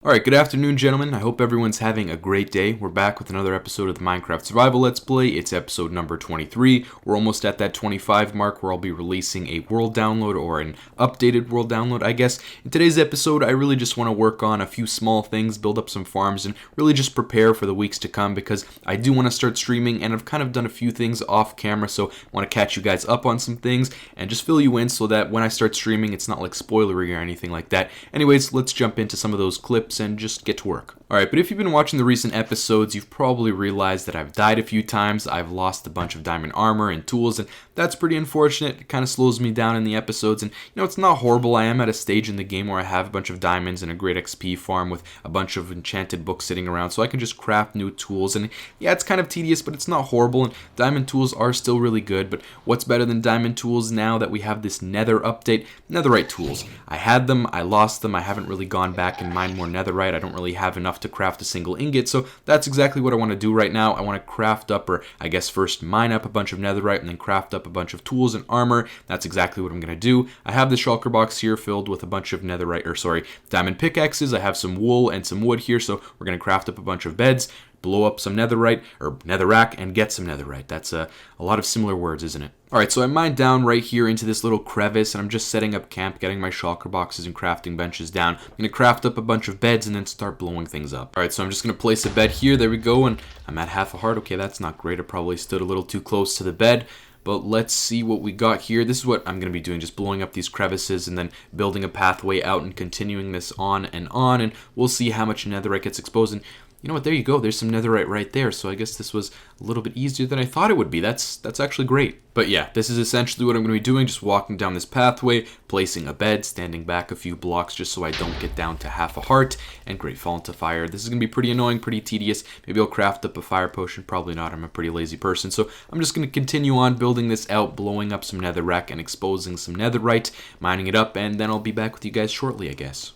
Alright, good afternoon, gentlemen. I hope everyone's having a great day. We're back with another episode of the Minecraft Survival Let's Play. It's episode number 23. We're almost at that 25 mark where I'll be releasing a world download, or an updated world download, I guess. In today's episode, I really just want to work on a few small things, build up some farms, and really just prepare for the weeks to come, because I do want to start streaming, and I've kind of done a few things off camera, so I want to catch you guys up on some things, and just fill you in so that when I start streaming, it's not like spoilery or anything like that. Anyways, let's jump into some of those clips and just get to work. Alright, but if you've been watching the recent episodes, you've probably realized that I've died a few times. I've lost a bunch of diamond armor and tools, and that's pretty unfortunate. It kind of slows me down in the episodes, and it's not horrible. I am at a stage in the game where I have a bunch of diamonds and a great XP farm with a bunch of enchanted books sitting around, so I can just craft new tools, and yeah, it's kind of tedious, but it's not horrible, and diamond tools are still really good. But what's better than diamond tools now that we have this nether update? Netherite tools. I had them, I lost them, I haven't really gone back and mined more netherite. I don't really have enough to craft a single ingot, so that's exactly what I want to do right now. I want to craft up, or I guess first mine up a bunch of netherite and then craft up a bunch of tools and armor. That's exactly what I'm going to do. I have the shulker box here filled with a bunch of diamond pickaxes. I have some wool and some wood here, so we're going to craft up a bunch of beds, blow up some netherite, or netherrack, and get some netherite. That's a lot of similar words, isn't it? Alright, so I mined down right here into this little crevice, and I'm just setting up camp, getting my shulker boxes and crafting benches down. I'm going to craft up a bunch of beds and then start blowing things up. Alright, so I'm just going to place a bed here. There we go, and I'm at half a heart. Okay, that's not great. I probably stood a little too close to the bed. But let's see what we got here. This is what I'm going to be doing, just blowing up these crevices and then building a pathway out and continuing this on, and we'll see how much netherite gets exposed. And you know what, there you go, there's some netherite right there, so I guess this was a little bit easier than I thought it would be. That's actually great. But yeah, this is essentially what I'm going to be doing, just walking down this pathway, placing a bed, standing back a few blocks just so I don't get down to half a heart, and great, fall into fire. This is going to be pretty annoying, pretty tedious. Maybe I'll craft up a fire potion, probably not, I'm a pretty lazy person, so I'm just going to continue on building this out, blowing up some netherrack and exposing some netherite, mining it up, and then I'll be back with you guys shortly, I guess.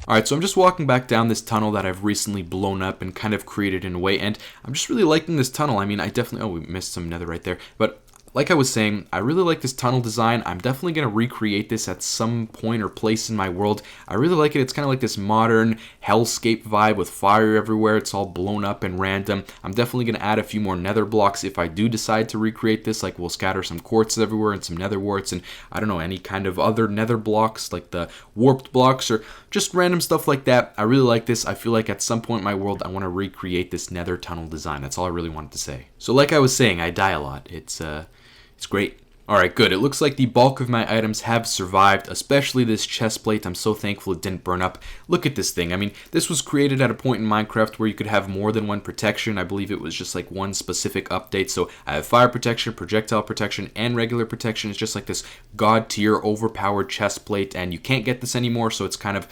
Alright, so I'm just walking back down this tunnel that I've recently blown up and kind of created in a way, and I'm just really liking this tunnel. I mean, we missed some nether right there, but like I was saying, I really like this tunnel design. I'm definitely going to recreate this at some point or place in my world. I really like it. It's kind of like this modern hellscape vibe with fire everywhere. It's all blown up and random. I'm definitely going to add a few more nether blocks if I do decide to recreate this. Like, we'll scatter some quartz everywhere and some nether warts and, I don't know, any kind of other nether blocks like the warped blocks or just random stuff like that. I really like this. I feel like at some point in my world, I want to recreate this nether tunnel design. That's all I really wanted to say. So like I was saying, I die a lot. It's great. Alright, good. It looks like the bulk of my items have survived, especially this chest plate. I'm so thankful it didn't burn up. Look at this thing. I mean, this was created at a point in Minecraft where you could have more than one protection. I believe it was just like one specific update. So I have fire protection, projectile protection, and regular protection. It's just like this god tier overpowered chest plate, and you can't get this anymore, so it's kind of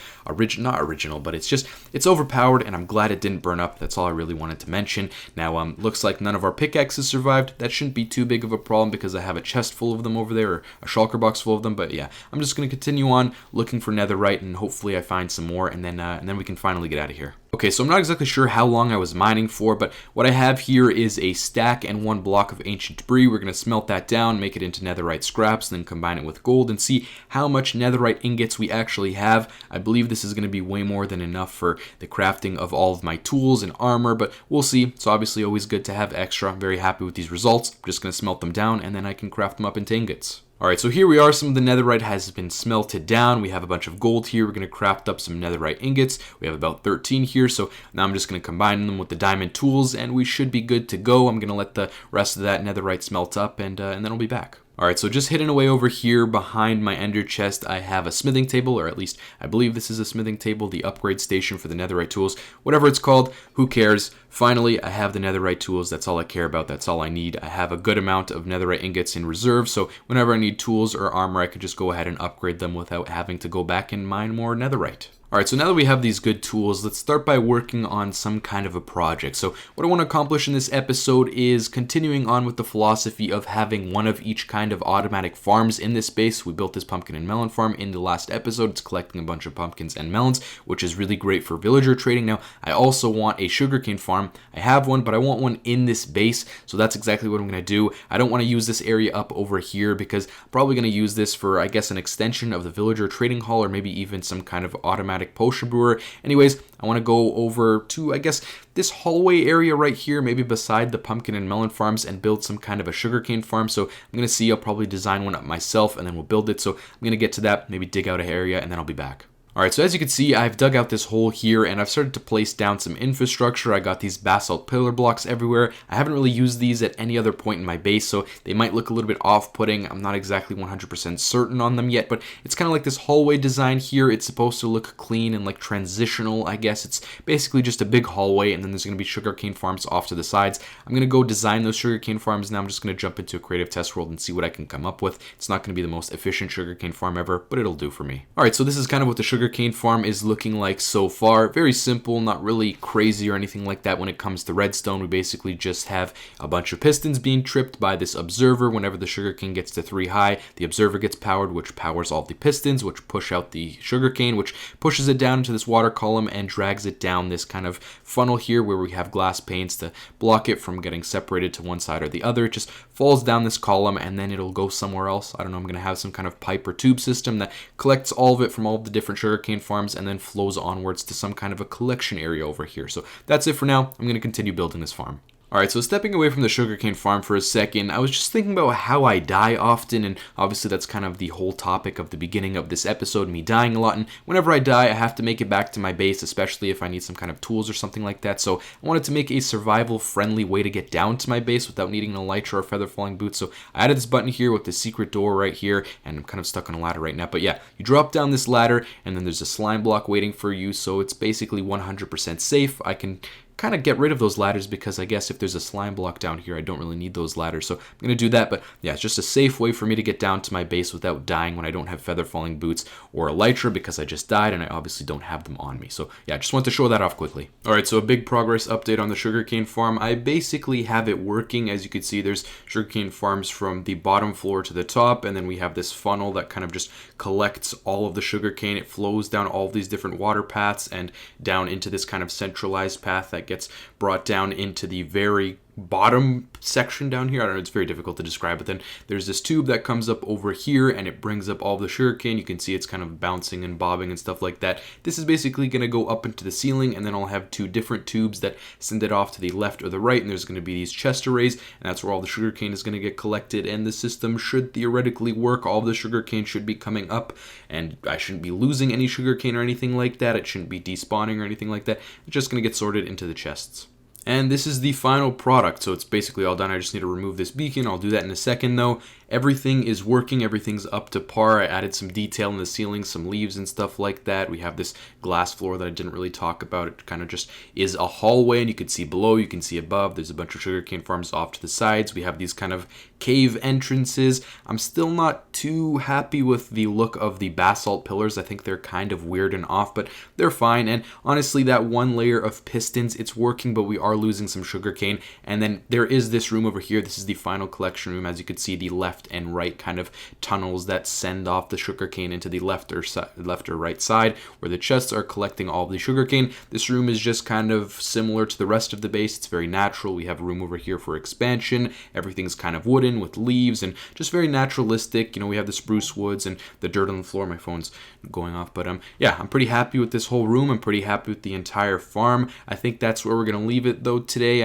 not original, but it's overpowered, and I'm glad it didn't burn up. That's all I really wanted to mention. Now, looks like none of our pickaxes survived. That shouldn't be too big of a problem because I have a chest full of them over there, or a shulker box full of them. But yeah, I'm just going to continue on looking for netherite, and hopefully I find some more, and then we can finally get out of here. Okay, so I'm not exactly sure how long I was mining for, but what I have here is a stack and one block of ancient debris. We're going to smelt that down, make it into netherite scraps, then combine it with gold and see how much netherite ingots we actually have. I believe this is going to be way more than enough for the crafting of all of my tools and armor, but we'll see. It's obviously always good to have extra. I'm very happy with these results. I'm just going to smelt them down, and then I can craft them up into ingots. Alright, so here we are. Some of the netherite has been smelted down. We have a bunch of gold here. We're going to craft up some netherite ingots. We have about 13 here, so now I'm just going to combine them with the diamond tools, and we should be good to go. I'm going to let the rest of that netherite smelt up, and then I'll be back. Alright, so just hidden away over here behind my ender chest, I have a smithing table, or at least I believe this is a smithing table, the upgrade station for the netherite tools. Whatever it's called, who cares? Finally, I have the netherite tools. That's all I care about. That's all I need. I have a good amount of netherite ingots in reserve, so whenever I need tools or armor, I can just go ahead and upgrade them without having to go back and mine more netherite. Alright, so now that we have these good tools, let's start by working on some kind of a project. So what I want to accomplish in this episode is continuing on with the philosophy of having one of each kind of automatic farms in this base. We built this pumpkin and melon farm in the last episode. It's collecting a bunch of pumpkins and melons, which is really great for villager trading. Now, I also want a sugarcane farm farm. I have one, but I want one in this base, so that's exactly what I'm going to do. I don't want to use this area up over here because I'm probably going to use this for, I guess, an extension of the villager trading hall, or maybe even some kind of automatic potion brewer. Anyways, I want to go over to, I guess, this hallway area right here, maybe beside the pumpkin and melon farms, and build some kind of a sugarcane farm. So I'm going to see, I'll probably design one up myself and then we'll build it. So I'm going to get to that, maybe dig out an area, and then I'll be back. Alright, so as you can see, I've dug out this hole here and I've started to place down some infrastructure. I got these basalt pillar blocks everywhere. I haven't really used these at any other point in my base, so they might look a little bit off-putting. I'm not exactly 100% certain on them yet, but it's kind of like this hallway design here. It's supposed to look clean and like transitional, I guess. It's basically just a big hallway, and then there's going to be sugarcane farms off to the sides. I'm going to go design those sugarcane farms. Now I'm just going to jump into a creative test world and see what I can come up with. It's not going to be the most efficient sugarcane farm ever, but it'll do for me. Alright, so this is kind of what the sugarcane farm is looking like so far. Very simple, not really crazy or anything like that when it comes to redstone. We basically just have a bunch of pistons being tripped by this observer. Whenever the sugarcane gets to 3 high, the observer gets powered, which powers all the pistons, which push out the sugarcane, which pushes it down into this water column and drags it down this kind of funnel here where we have glass panes to block it from getting separated to one side or the other. It just falls down this column and then it'll go somewhere else. I don't know, I'm going to have some kind of pipe or tube system that collects all of it from all of the different sugarcane farms and then flows onwards to some kind of a collection area over here. So that's it for now. I'm going to continue building this farm. Alright, so stepping away from the sugarcane farm for a second, I was just thinking about how I die often, and obviously that's kind of the whole topic of the beginning of this episode, me dying a lot, and whenever I die, I have to make it back to my base, especially if I need some kind of tools or something like that. So I wanted to make a survival-friendly way to get down to my base without needing an elytra or feather falling boots. So I added this button here with the secret door right here, and I'm kind of stuck on a ladder right now. But yeah, you drop down this ladder, and then there's a slime block waiting for you, so it's basically 100% safe. I can kind of get rid of those ladders because I guess if there's a slime block down here, I don't really need those ladders. So I'm going to do that. But yeah, it's just a safe way for me to get down to my base without dying when I don't have feather falling boots or elytra because I just died and I obviously don't have them on me. So yeah, I just want to show that off quickly. All right, so a big progress update on the sugarcane farm. I basically have it working. As you can see, there's sugarcane farms from the bottom floor to the top, and then we have this funnel that kind of just collects all of the sugarcane. It flows down all of these different water paths and down into this kind of centralized path that gets brought down into the very bottom section down here. I don't know, it's very difficult to describe, but then there's this tube that comes up over here and it brings up all the sugarcane. You can see it's kind of bouncing and bobbing and stuff like that. This is basically going to go up into the ceiling, and then I'll have 2 different tubes that send it off to the left or the right, and there's going to be these chest arrays, and that's where all the sugarcane is going to get collected, and the system should theoretically work. All of the sugarcane should be coming up, and I shouldn't be losing any sugarcane or anything like that. It shouldn't be despawning or anything like that. It's just going to get sorted into the chests. And this is the final product, so it's basically all done. I just need to remove this beacon. I'll do that in a second though. Everything is working, everything's up to par. I added some detail in the ceiling, some leaves and stuff like that. We have this glass floor that I didn't really talk about. It kind of just is a hallway, and you can see below, you can see above. There's a bunch of sugarcane farms off to the sides. We have these kind of cave entrances. I'm still not too happy with the look of the basalt pillars. I think they're kind of weird and off, but they're fine. And honestly, that one layer of pistons, it's working, but we are losing some sugarcane. And then there is this room over here. This is the final collection room. As you can see, the left and right kind of tunnels that send off the sugarcane into the left or right side, where the chests are collecting all of the sugarcane. This room is just kind of similar to the rest of the base. It's very natural. We have a room over here for expansion. Everything's kind of wooden with leaves and just very naturalistic. You know, we have the spruce woods and the dirt on the floor. My phone's going off, but yeah, I'm pretty happy with this whole room. I'm pretty happy with the entire farm. I think that's where we're gonna leave it though today.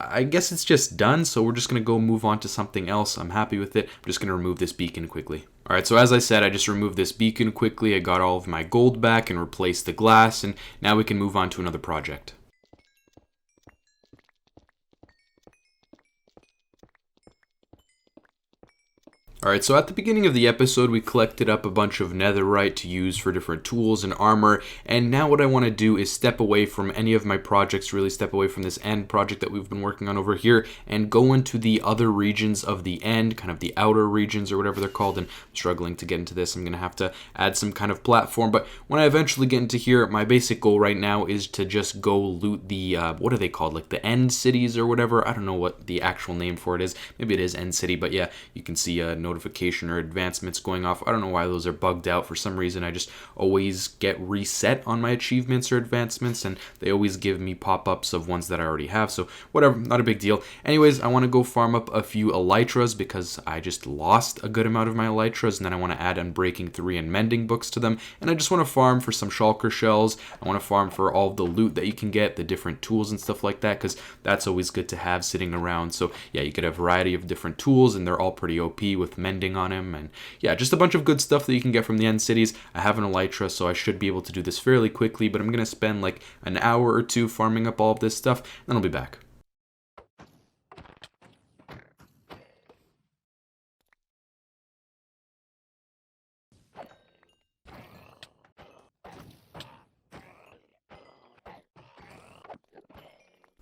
I guess it's just done, so we're just going to go move on to something else. I'm happy with it. I'm just going to remove this beacon quickly. Alright, so as I said, I just removed this beacon quickly. I got all of my gold back and replaced the glass, and now we can move on to another project. Alright, so at the beginning of the episode, we collected up a bunch of netherite to use for different tools and armor, and now what I want to do is step away from any of my projects, really step away from this end project that we've been working on over here, and go into the other regions of the end, kind of the outer regions or whatever they're called, and I'm struggling to get into this. I'm going to have to add some kind of platform, but when I eventually get into here, my basic goal right now is to just go loot the, what are they called, like the end cities or whatever? I don't know what the actual name for it is. Maybe it is end city, but yeah, you can see no notification or advancements going off. I don't know why those are bugged out. For some reason, I just always get reset on my achievements or advancements, and they always give me pop-ups of ones that I already have. So whatever, not a big deal. Anyways, I want to go farm up a few elytras because I just lost a good amount of my elytras, and then I want to add Unbreaking 3 and Mending books to them. And I just want to farm for some shulker shells. I want to farm for all the loot that you can get, the different tools and stuff like that, because that's always good to have sitting around. So yeah, you get a variety of different tools, and they're all pretty OP with mending on them. And yeah, just a bunch of good stuff that you can get from the end cities. I have an elytra, so I should be able to do this fairly quickly, but I'm going to spend like an hour or two farming up all of this stuff, and then I'll be back.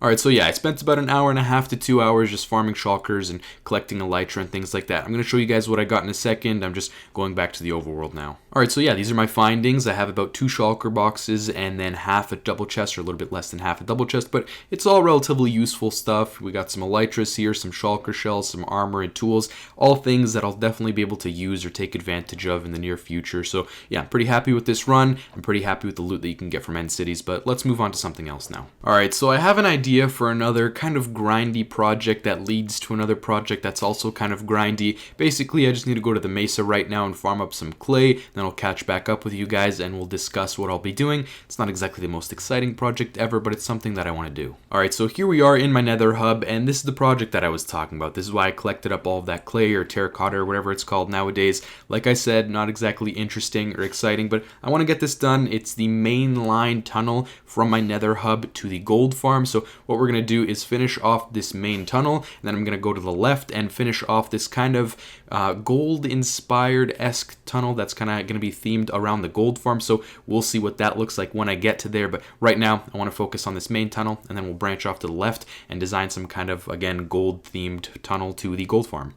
Alright, so yeah, I spent about an hour and a half to 2 hours just farming shulkers and collecting elytra and things like that. I'm going to show you guys what I got in a second. I'm just going back to the overworld now. Alright, so yeah, these are my findings. I have about 2 shulker boxes and then half a double chest, or a little bit less than half a double chest, but it's all relatively useful stuff. We got some elytras here, some shulker shells, some armor and tools, all things that I'll definitely be able to use or take advantage of in the near future. So yeah, I'm pretty happy with this run. I'm pretty happy with the loot that you can get from end cities, but let's move on to something else now. Alright, so I have an idea for another kind of grindy project that leads to another project that's also kind of grindy. Basically, I just need to go to the mesa right now and farm up some clay, then I'll catch back up with you guys and we'll discuss what I'll be doing. It's not exactly the most exciting project ever, but it's something that I want to do. Alright, so here we are in my nether hub, and this is the project that I was talking about. This is why I collected up all of that clay or terracotta or whatever it's called nowadays. Like I said, not exactly interesting or exciting, but I want to get this done. It's the main line tunnel from my nether hub to the gold farm. So what we're going to do is finish off this main tunnel, and then I'm going to go to the left and finish off this kind of gold inspired-esque tunnel that's kind of going to be themed around the gold farm. So we'll see what that looks like when I get to there, but right now I want to focus on this main tunnel, and then we'll branch off to the left and design some kind of, again, gold themed tunnel to the gold farm.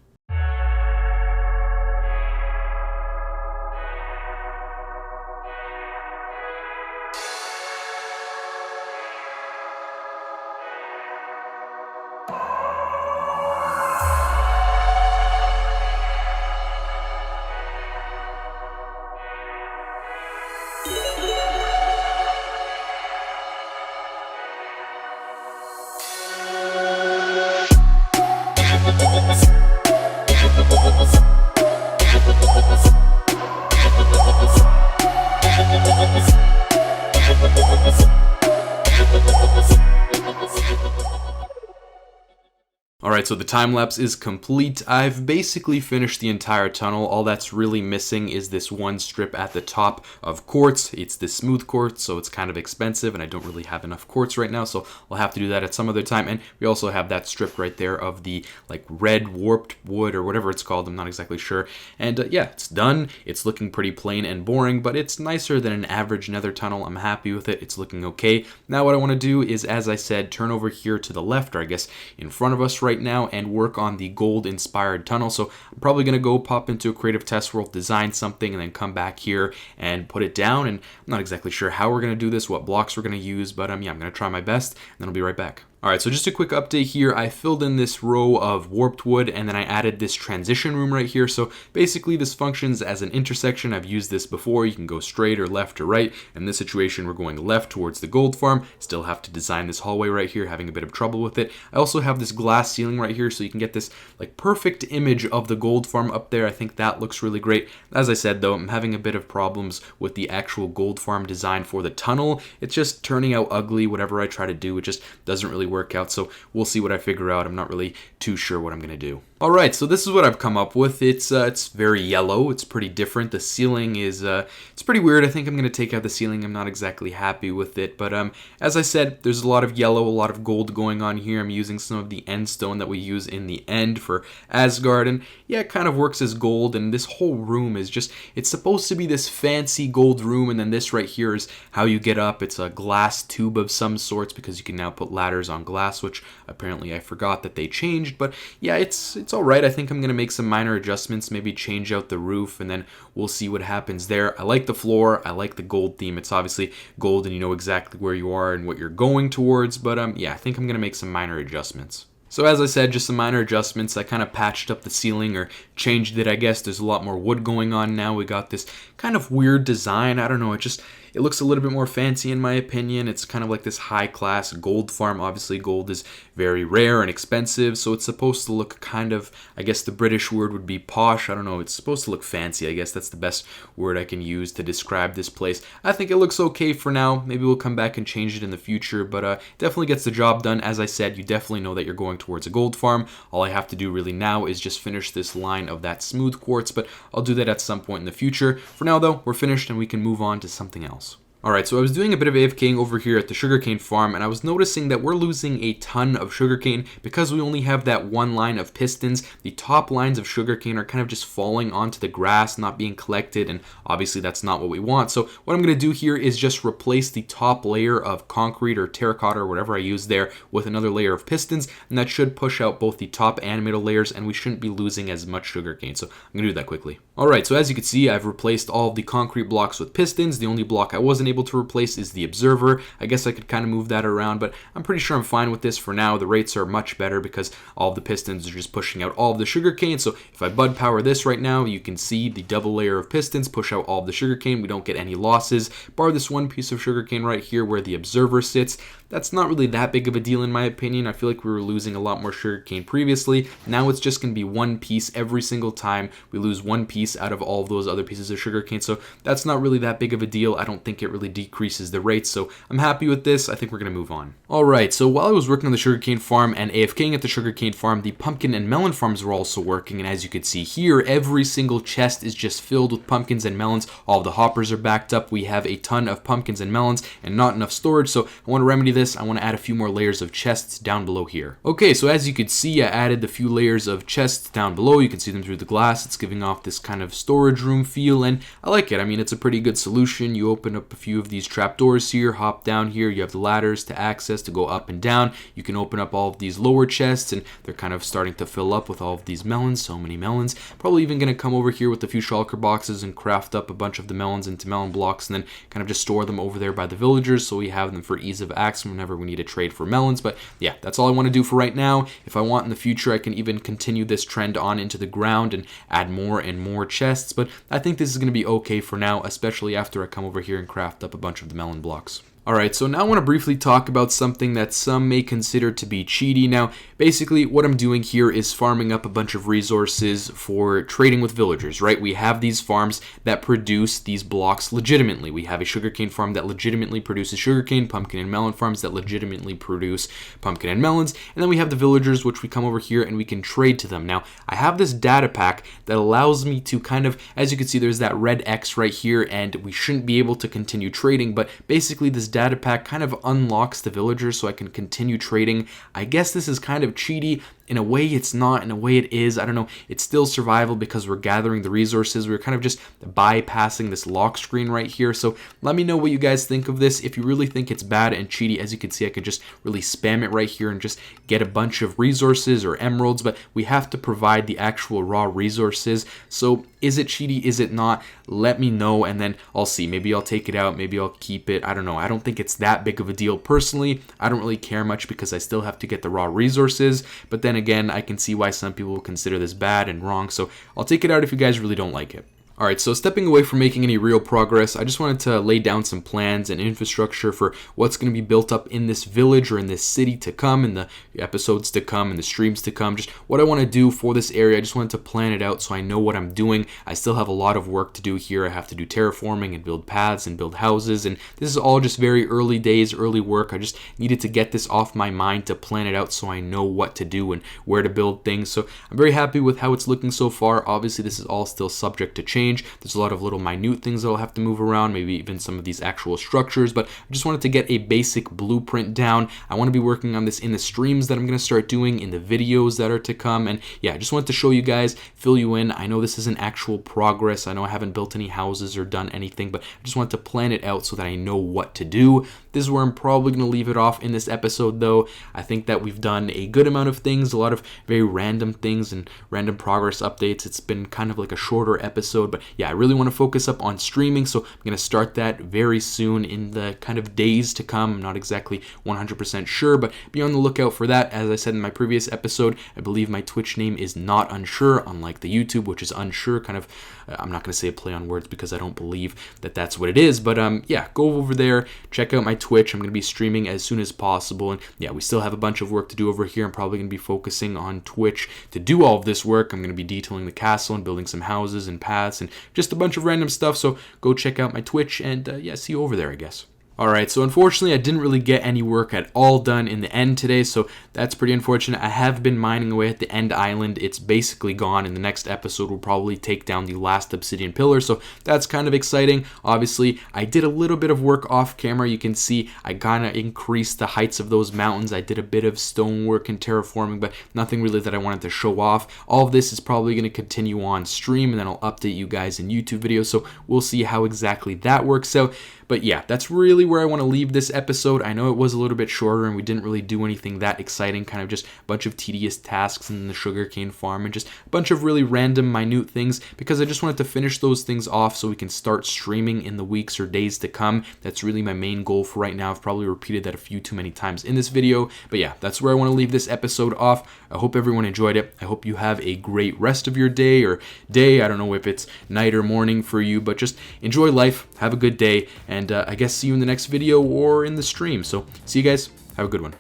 Alright, so the time lapse is complete. I've basically finished the entire tunnel. All that's really missing is this one strip at the top of quartz. It's this smooth quartz, so it's kind of expensive, and I don't really have enough quartz right now, so I'll have to do that at some other time. And we also have that strip right there of the like red warped wood or whatever it's called. I'm not exactly sure. And yeah, it's done. It's looking pretty plain and boring, but it's nicer than an average nether tunnel. I'm happy with it. It's looking okay. Now what I want to do is, as I said, turn over here to the left, or I guess in front of us right now, and work on the gold inspired tunnel. So I'm probably going to go pop into a creative test world, design something, and then come back here and put it down. And I'm not exactly sure how we're going to do this, what blocks we're going to use, but yeah, I'm going to try my best, and then I'll be right back. Alright, so just a quick update here. I filled in this row of warped wood, and then I added this transition room right here. So basically this functions as an intersection. I've used this before. You can go straight or left or right. In this situation, we're going left towards the gold farm. Still have to design this hallway right here, having a bit of trouble with it. I also have this glass ceiling right here, so you can get this like perfect image of the gold farm up there. I think that looks really great. As I said though, I'm having a bit of problems with the actual gold farm design for the tunnel. It's just turning out ugly. Whatever I try to do, it just doesn't really work out, so we'll see what I figure out. I'm not really too sure what I'm gonna do. Alright, so this is what I've come up with. It's very yellow. It's pretty different. The ceiling is it's pretty weird. I think I'm gonna take out the ceiling. I'm not exactly happy with it, but as I said, there's a lot of yellow, a lot of gold going on here. I'm using some of the end stone that we use in the end for Asgard, and yeah, it kind of works as gold. And this whole room is just, it's supposed to be this fancy gold room, and then this right here is how you get up. It's a glass tube of some sorts, because you can now put ladders on glass, which apparently I forgot that they changed. But yeah, it's all right. I think I'm gonna make some minor adjustments, maybe change out the roof, and then we'll see what happens there. I like the floor. I like the gold theme. It's obviously gold, and you know exactly where you are and what you're going towards. But yeah, I think I'm gonna make some minor adjustments. So as I said, just some minor adjustments. I kind of patched up the ceiling or changed it, I guess. There's a lot more wood going on now. We got this kind of weird design. I don't know, it looks a little bit more fancy in my opinion. It's kind of like this high-class gold farm. Obviously, gold is very rare and expensive, so it's supposed to look kind of, I guess the British word would be posh. I don't know, it's supposed to look fancy. I guess that's the best word I can use to describe this place. I think it looks okay for now. Maybe we'll come back and change it in the future, but definitely gets the job done. As I said, you definitely know that you're going towards a gold farm. All I have to do really now is just finish this line of that smooth quartz, but I'll do that at some point in the future. For now, though, we're finished and we can move on to something else. Alright, so I was doing a bit of AFKing over here at the sugarcane farm, and I was noticing that we're losing a ton of sugarcane because we only have that one line of pistons. The top lines of sugarcane are kind of just falling onto the grass, not being collected, and obviously that's not what we want. So what I'm going to do here is just replace the top layer of concrete or terracotta or whatever I use there with another layer of pistons, and that should push out both the top and middle layers, and we shouldn't be losing as much sugarcane. So I'm going to do that quickly. Alright, so as you can see, I've replaced all of the concrete blocks with pistons. The only block I wasn't able to replace is the observer. I guess I could kind of move that around, but I'm pretty sure I'm fine with this for now. The rates are much better because all of the pistons are just pushing out all of the sugarcane. So if I bud power this right now, you can see the double layer of pistons push out all of the sugarcane. We don't get any losses. Bar this one piece of sugarcane right here where the observer sits. That's not really that big of a deal in my opinion. I feel like we were losing a lot more sugarcane previously. Now it's just going to be one piece every single time we lose one piece out of all of those other pieces of sugarcane. So that's not really that big of a deal. I don't think it really decreases the rates. So I'm happy with this. I think we're going to move on. Alright, so while I was working on the sugarcane farm and AFKing at the sugarcane farm, the pumpkin and melon farms were also working. And as you can see here, every single chest is just filled with pumpkins and melons. All of the hoppers are backed up. We have a ton of pumpkins and melons and not enough storage. So I want to remedy this. I want to add a few more layers of chests down below here. Okay, so as you can see, I added a few layers of chests down below. You can see them through the glass. It's giving off this kind of storage room feel, and I like it. I mean, it's a pretty good solution. You open up a few of these trapdoors here, hop down here. You have the ladders to access to go up and down. You can open up all of these lower chests, and they're kind of starting to fill up with all of these melons. So many melons. Probably even going to come over here with a few shulker boxes and craft up a bunch of the melons into melon blocks, and then kind of just store them over there by the villagers so we have them for ease of access whenever we need to trade for melons. But yeah, that's all I want to do for right now. If I want in the future, I can even continue this trend on into the ground and add more and more chests, but I think this is going to be okay for now, especially after I come over here and craft up a bunch of the melon blocks. Alright, so now I want to briefly talk about something that some may consider to be cheaty. Now, basically what I'm doing here is farming up a bunch of resources for trading with villagers, right? We have these farms that produce these blocks legitimately. We have a sugarcane farm that legitimately produces sugarcane, pumpkin and melon farms that legitimately produce pumpkin and melons, and then we have the villagers which we come over here and we can trade to them. Now, I have this data pack that allows me to kind of, as you can see, there's that red X right here, and we shouldn't be able to continue trading, but basically this data pack kind of unlocks the villagers so I can continue trading. I guess this is kind of cheaty. In a way it's not, in a way it is. I don't know. It's still survival because we're gathering the resources. We're kind of just bypassing this lock screen right here. So let me know what you guys think of this. If you really think it's bad and cheaty, as you can see, I could just really spam it right here and just get a bunch of resources or emeralds, but we have to provide the actual raw resources. So is it cheaty? Is it not? Let me know and then I'll see. Maybe I'll take it out. Maybe I'll keep it. I don't know. I don't think it's that big of a deal personally. I don't really care much because I still have to get the raw resources, but then again, I can see why some people will consider this bad and wrong, so I'll take it out if you guys really don't like it. Alright, so stepping away from making any real progress, I just wanted to lay down some plans and infrastructure for what's going to be built up in this village or in this city to come, in the episodes to come, in the streams to come, just what I want to do for this area. I just wanted to plan it out so I know what I'm doing. I still have a lot of work to do here. I have to do terraforming and build paths and build houses, and this is all just very early days, early work. I just needed to get this off my mind to plan it out so I know what to do and where to build things. So I'm very happy with how it's looking so far. Obviously, this is all still subject to change. There's a lot of little minute things that I'll have to move around, maybe even some of these actual structures, but I just wanted to get a basic blueprint down. I want to be working on this in the streams that I'm going to start doing, in the videos that are to come, and yeah, I just wanted to show you guys, fill you in. I know this isn't actual progress. I know I haven't built any houses or done anything, but I just wanted to plan it out so that I know what to do. This is where I'm probably going to leave it off in this episode, though. I think that we've done a good amount of things, a lot of very random things and random progress updates. It's been kind of like a shorter episode, But yeah, I really want to focus up on streaming, so I'm going to start that very soon in the kind of days to come. I'm not exactly 100% sure, but be on the lookout for that. As I said in my previous episode, I believe my Twitch name is Not Unsure, unlike the YouTube, which is Unsure. Kind of, I'm not going to say a play on words because I don't believe that that's what it is, but yeah, go over there, check out my Twitch. I'm going to be streaming as soon as possible, and yeah, we still have a bunch of work to do over here. I'm probably going to be focusing on Twitch to do all of this work. I'm going to be detailing the castle and building some houses and paths and just a bunch of random stuff, so go check out my Twitch, and yeah, see you over there, I guess. Alright, so unfortunately I didn't really get any work at all done in the end today, so that's pretty unfortunate. I have been mining away at the end island. It's basically gone. In the next episode we'll probably take down the last obsidian pillar, so that's kind of exciting. Obviously, I did a little bit of work off camera. You can see I kind of increased the heights of those mountains. I did a bit of stonework and terraforming, but nothing really that I wanted to show off. All of this is probably going to continue on stream, and then I'll update you guys in YouTube videos, so we'll see how exactly that works out. But yeah, that's really where I want to leave this episode. I know it was a little bit shorter and we didn't really do anything that exciting, kind of just a bunch of tedious tasks in the sugarcane farm and just a bunch of really random, minute things, because I just wanted to finish those things off so we can start streaming in the weeks or days to come. That's really my main goal for right now. I've probably repeated that a few too many times in this video, but yeah, that's where I want to leave this episode off. I hope everyone enjoyed it. I hope you have a great rest of your day or day. I don't know if it's night or morning for you, but just enjoy life, have a good day, and I guess see you in the next video or in the stream. So see you guys. Have a good one.